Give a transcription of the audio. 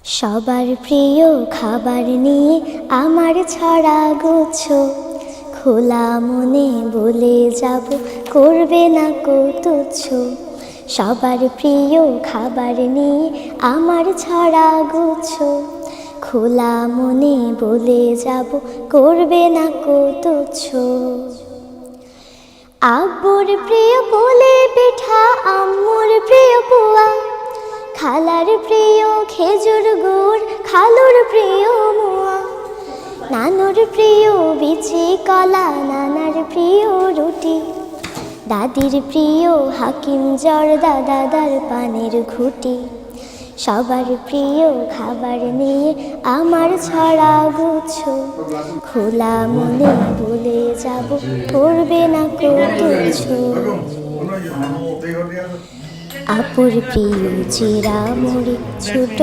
সবার প্রিয় খাবার নিয়ে আমার ছড়া গুচ্ছ, খোলা মনে বলে যাব করবে না কো তুচ্ছ। সবার প্রিয় খাবার নিয়ে আমার ছড়া গুচ্ছ, খোলা মনে বলে যাব করবে না কো তুচ্ছ। আব্বুর প্রিয় কোলে পিঠা, আম্মুর প্রিয় পোয়া, খালার প্রিয় খেজুর গুড়, খালুর প্রিয় মোয়া, নানুর প্রিয় বিচি কলা, নানার প্রিয় রুটি, দাদির প্রিয় হাকিম জর্দা, দাদার পানের ঘুটি। সবার প্রিয় খাবার নিয়ে আমার ছড়া গুচ্ছ, খোলা মনে বলে যাব করবে না কো তুচ্ছ। আপুর প্রিয় চিরা মুড়ি, ছোট